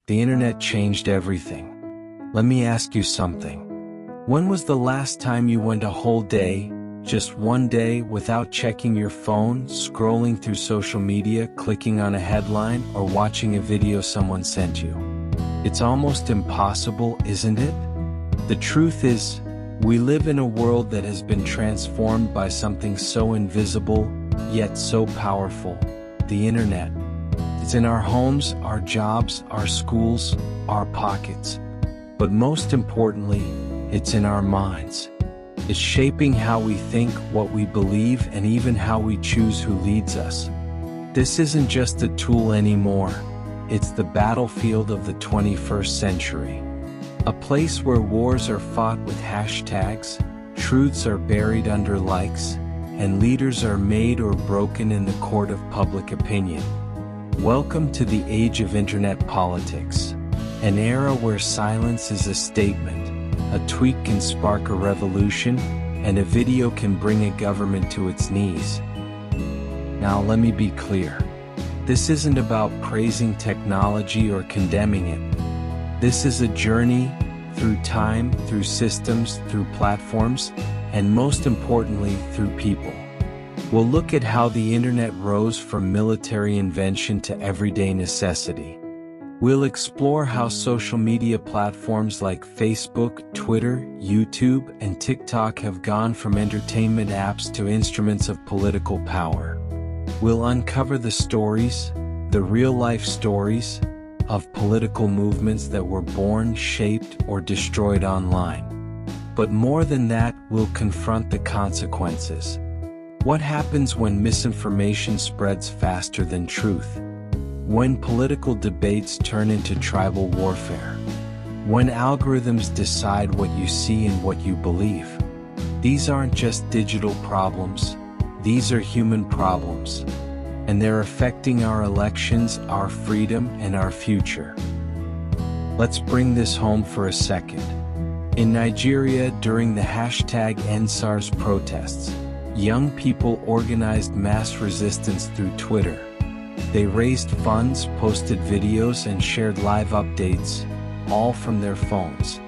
The internet changed everything. Let me ask you something. When was the last time you went a whole day, just one day, without checking your phone, scrolling through social media, clicking on a headline, or watching a video someone sent you? It's almost impossible, isn't it? The truth is, we live in a world that has been transformed by something so invisible, yet so powerful: the internet. It's in our homes, our jobs, our schools, our pockets. But most importantly, it's in our minds. It's shaping how we think, what we believe, and even how we choose who leads us. This isn't just a tool anymore. It's the battlefield of the 21st century. A place where wars are fought with hashtags, truths are buried under likes, and leaders are made or broken in the court of public opinion. Welcome to the age of internet politics, an era where silence is a statement, a tweet can spark a revolution, and a video can bring a government to its knees. Now let me be clear. This isn't about praising technology or condemning it. This is a journey through time, through systems, through platforms, and most importantly, through people. We'll look at how the internet rose from military invention to everyday necessity. We'll explore how social media platforms like Facebook, Twitter, YouTube, and TikTok have gone from entertainment apps to instruments of political power. We'll uncover the stories, the real-life stories, of political movements that were born, shaped, or destroyed online. But more than that, we'll confront the consequences. What happens when misinformation spreads faster than truth? When political debates turn into tribal warfare? When algorithms decide what you see and what you believe? These aren't just digital problems, these are human problems. And they're affecting our elections, our freedom, and our future. Let's bring this home for a second. In Nigeria, during the #EndSARS protests, young people organized mass resistance through Twitter. They raised funds, posted videos, and shared live updates, all from their phones.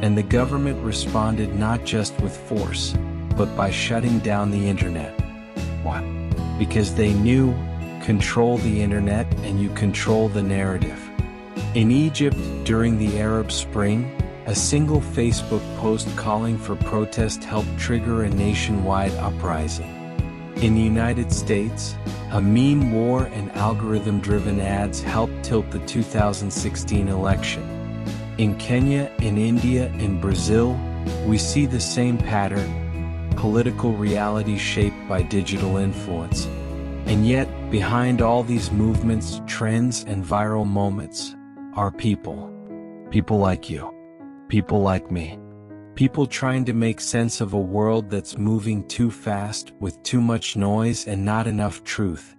And the government responded not just with force, but by shutting down the internet. Why? Because they knew, control the internet and you control the narrative. In Egypt, during the Arab Spring, a single Facebook post calling for protest helped trigger a nationwide uprising. In the United States, a meme war and algorithm-driven ads helped tilt the 2016 election. In Kenya, in India, in Brazil, we see the same pattern: political reality shaped by digital influence. And yet, behind all these movements, trends, and viral moments, are people. People like you. People like me. People trying to make sense of a world that's moving too fast, with too much noise and not enough truth.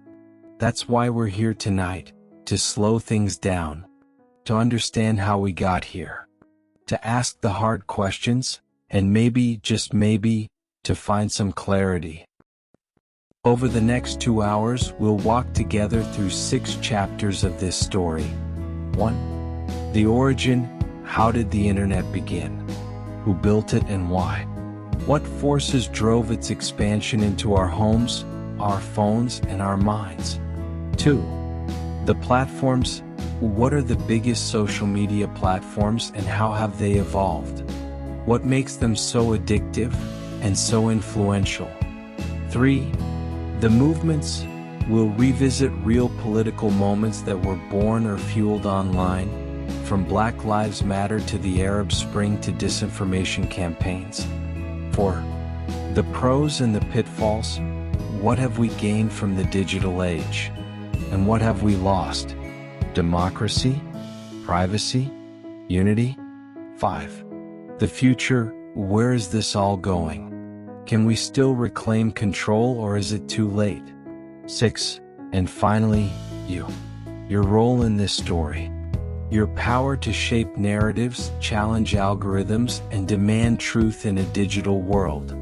That's why we're here tonight, to slow things down, to understand how we got here, to ask the hard questions, and maybe, just maybe, to find some clarity. Over the next 2 hours, we'll walk together through 6 chapters of this story. 1. The origin. How did the internet begin? Who built it and why? What forces drove its expansion into our homes, our phones, and our minds? 2. The platforms. What are the biggest social media platforms and how have they evolved? What makes them so addictive and so influential? 3. The movements. We'll revisit real political moments that were born or fueled online, from Black Lives Matter to the Arab Spring to disinformation campaigns. 4. The pros and the pitfalls. What have we gained from the digital age? And what have we lost? Democracy? Privacy? Unity? 5. The future. Where is this all going? Can we still reclaim control or is it too late? 6. And finally, you. Your role in this story. Your power to shape narratives, challenge algorithms, and demand truth in a digital world.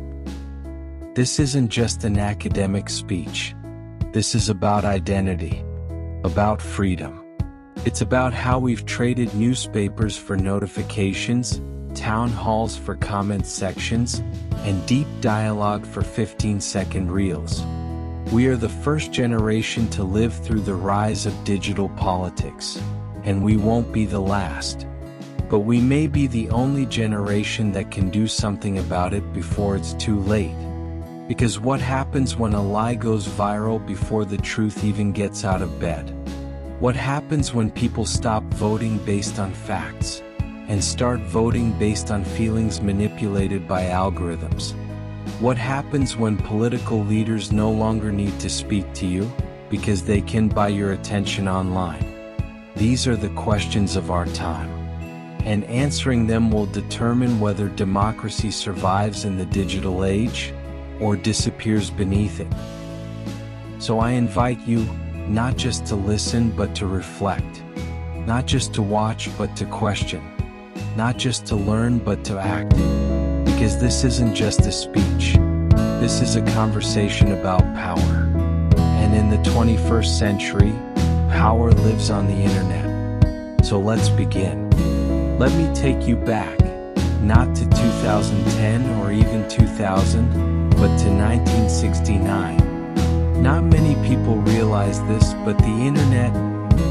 This isn't just an academic speech. This is about identity, about freedom. It's about how we've traded newspapers for notifications, town halls for comment sections, and deep dialogue for 15-second reels. We are the first generation to live through the rise of digital politics, and we won't be the last. But we may be the only generation that can do something about it before it's too late. Because what happens when a lie goes viral before the truth even gets out of bed? What happens when people stop voting based on facts and start voting based on feelings manipulated by algorithms? What happens when political leaders no longer need to speak to you because they can buy your attention online? These are the questions of our time, and answering them will determine whether democracy survives in the digital age or disappears beneath it. So I invite you not just to listen but to reflect, not just to watch but to question, not just to learn but to act. Because this isn't just a speech, this is a conversation about power. And in the 21st century, power lives on the internet. So let's begin. Let me take you back, not to 2010 or even 2000, but to 1969. Not many people realize this, but the internet,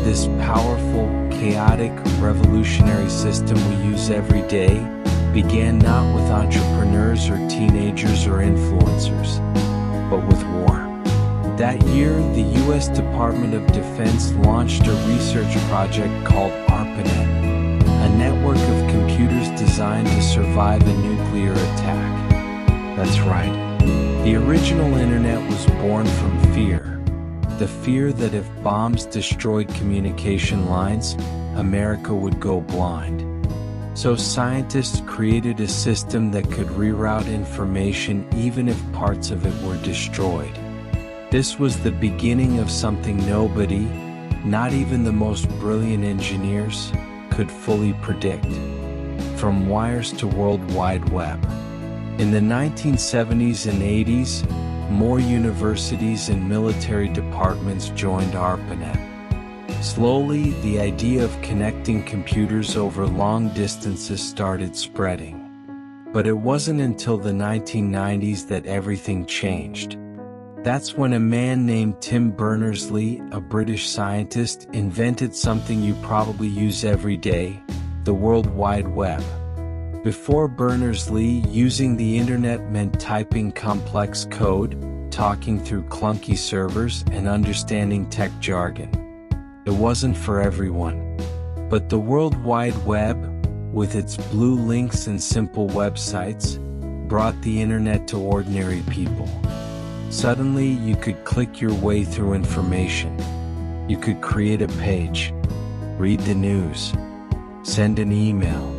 this powerful, chaotic, revolutionary system we use every day, began not with entrepreneurs or teenagers or influencers, but with war. That year, the U.S. Department of Defense launched a research project called ARPANET, a network of computers designed to survive a nuclear attack. That's right. The original internet was born from fear. The fear that if bombs destroyed communication lines, America would go blind. So scientists created a system that could reroute information even if parts of it were destroyed. This was the beginning of something nobody, not even the most brilliant engineers, could fully predict. From wires to World Wide Web. In the 1970s and 80s, more universities and military departments joined ARPANET. Slowly, the idea of connecting computers over long distances started spreading. But it wasn't until the 1990s that everything changed. That's when a man named Tim Berners-Lee, a British scientist, invented something you probably use every day, the World Wide Web. Before Berners-Lee, using the internet meant typing complex code, talking through clunky servers, and understanding tech jargon. It wasn't for everyone. But the World Wide Web, with its blue links and simple websites, brought the internet to ordinary people. Suddenly, you could click your way through information. You could create a page, read the news, send an email,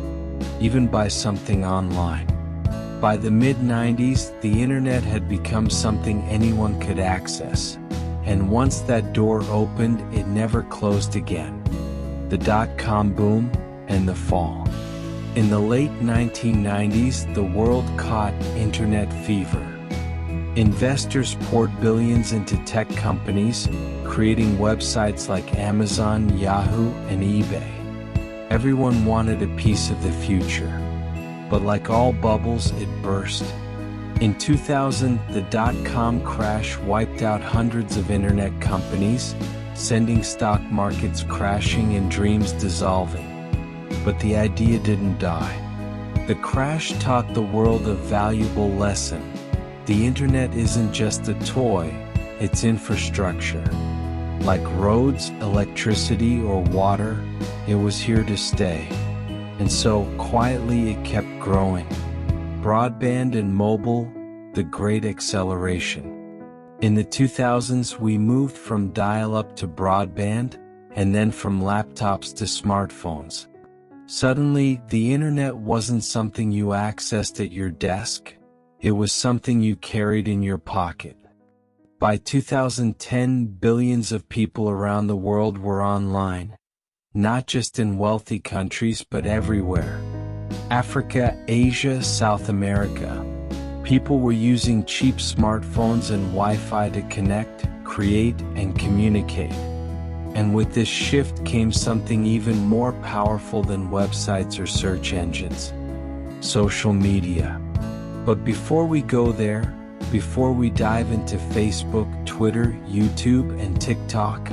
even buy something online. By the mid-90s, the internet had become something anyone could access. And once that door opened, it never closed again. The dot-com boom and the fall. In the late 1990s, the world caught internet fever. Investors poured billions into tech companies, creating websites like Amazon, Yahoo, and eBay. Everyone wanted a piece of the future. But like all bubbles, it burst. In 2000, the dot-com crash wiped out hundreds of internet companies, sending stock markets crashing and dreams dissolving. But the idea didn't die. The crash taught the world a valuable lesson. The internet isn't just a toy, it's infrastructure. Like roads, electricity, or water, it was here to stay. And so, quietly it kept growing. Broadband and mobile, the great acceleration. In the 2000s, we moved from dial-up to broadband, and then from laptops to smartphones. Suddenly, the internet wasn't something you accessed at your desk. It was something you carried in your pocket. By 2010, billions of people around the world were online. Not just in wealthy countries, but everywhere. Africa, Asia, South America. People were using cheap smartphones and Wi-Fi to connect, create, and communicate. And with this shift came something even more powerful than websites or search engines: social media. But before we go there, before we dive into Facebook, Twitter, YouTube, and TikTok,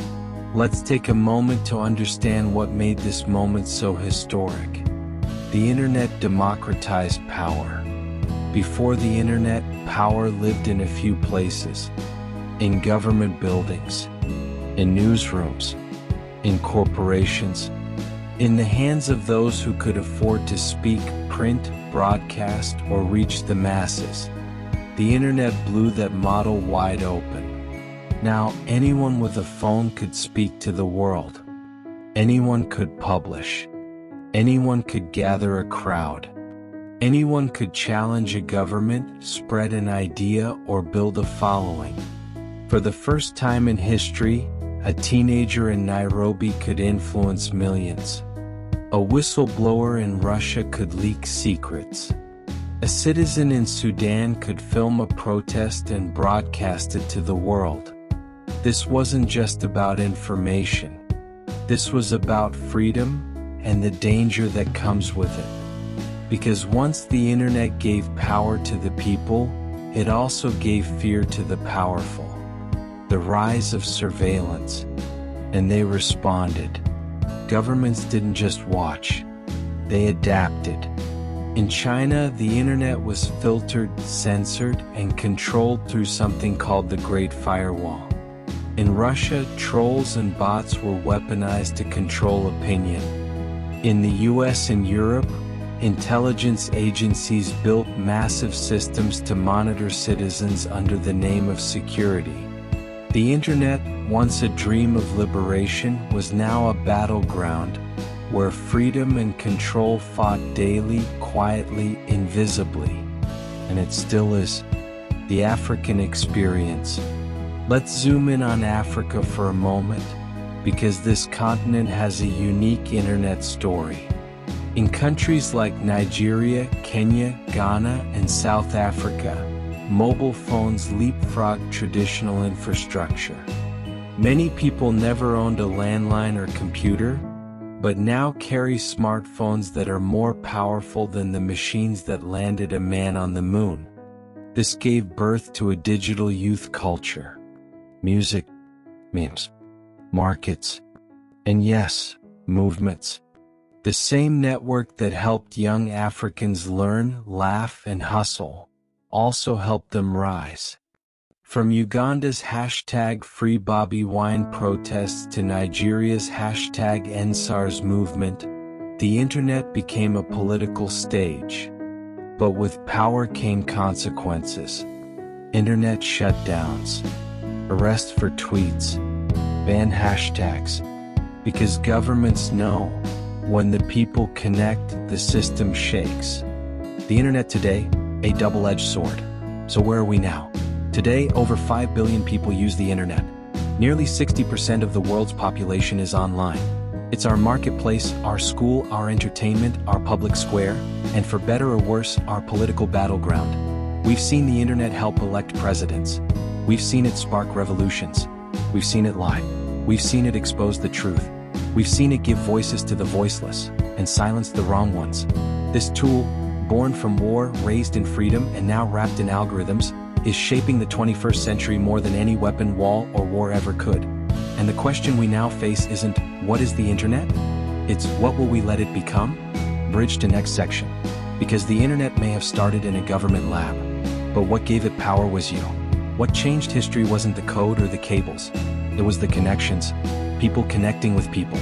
let's take a moment to understand what made this moment so historic. The internet democratized power. Before the internet, power lived in a few places: in government buildings, in newsrooms, in corporations, in the hands of those who could afford to speak, print, broadcast, or reach the masses. The internet blew that model wide open. Now, anyone with a phone could speak to the world. Anyone could publish. Anyone could gather a crowd. Anyone could challenge a government, spread an idea, or build a following. For the first time in history, a teenager in Nairobi could influence millions. A whistleblower in Russia could leak secrets. A citizen in Sudan could film a protest and broadcast it to the world. This wasn't just about information. This was about freedom and the danger that comes with it. Because once the internet gave power to the people, it also gave fear to the powerful. The rise of surveillance. And they responded. Governments didn't just watch. They adapted. In China, the internet was filtered, censored, and controlled through something called the Great Firewall. In Russia, trolls and bots were weaponized to control opinion. In the US and Europe, intelligence agencies built massive systems to monitor citizens under the name of security. The internet, once a dream of liberation, was now a battleground where freedom and control fought daily, quietly, invisibly. And it still is. The African experience. Let's zoom in on Africa for a moment, because this continent has a unique internet story. In countries like Nigeria, Kenya, Ghana, and South Africa, mobile phones leapfrogged traditional infrastructure. Many people never owned a landline or computer, but now carry smartphones that are more powerful than the machines that landed a man on the moon. This gave birth to a digital youth culture. Music, memes, markets, and yes, movements. The same network that helped young Africans learn, laugh, and hustle also helped them rise. From Uganda's hashtag Free Bobi Wine protests to Nigeria's hashtag EndSARS movement, the internet became a political stage. But with power came consequences. Internet shutdowns, arrests for tweets, ban hashtags. Because governments know, when the people connect, the system shakes. The internet today, a double-edged sword. So where are we now? Today, over 5 billion people use the internet. Nearly 60% of the world's population is online. It's our marketplace, our school, our entertainment, our public square, and for better or worse, our political battleground. We've seen the internet help elect presidents. We've seen it spark revolutions. We've seen it lie. We've seen it expose the truth. We've seen it give voices to the voiceless and silence the wrong ones. This tool, born from war, raised in freedom, and now wrapped in algorithms, is shaping the 21st century more than any weapon, wall, or war ever could. And the question we now face isn't, what is the internet? It's, what will we let it become? Bridge to next section. Because the internet may have started in a government lab, but what gave it power was you. What changed history wasn't the code or the cables. It was the connections. People connecting with people.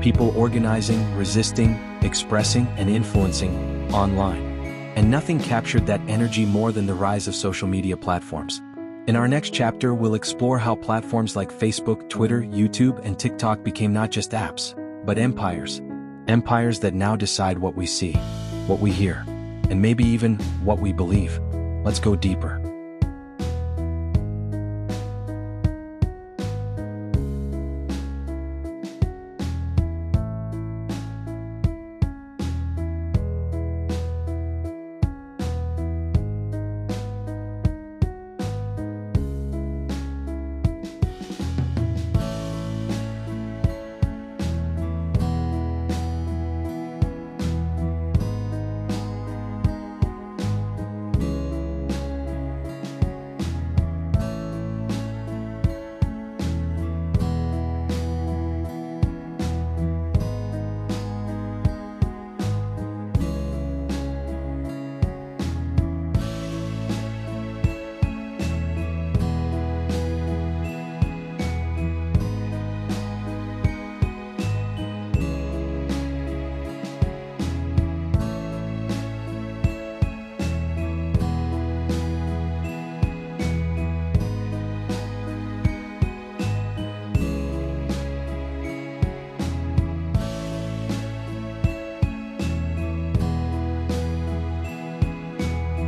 People organizing, resisting, expressing, and influencing online. And nothing captured that energy more than the rise of social media platforms. In our next chapter, we'll explore how platforms like Facebook, Twitter, YouTube, and TikTok became not just apps, but empires. Empires that now decide what we see, what we hear, and maybe even what we believe. Let's go deeper.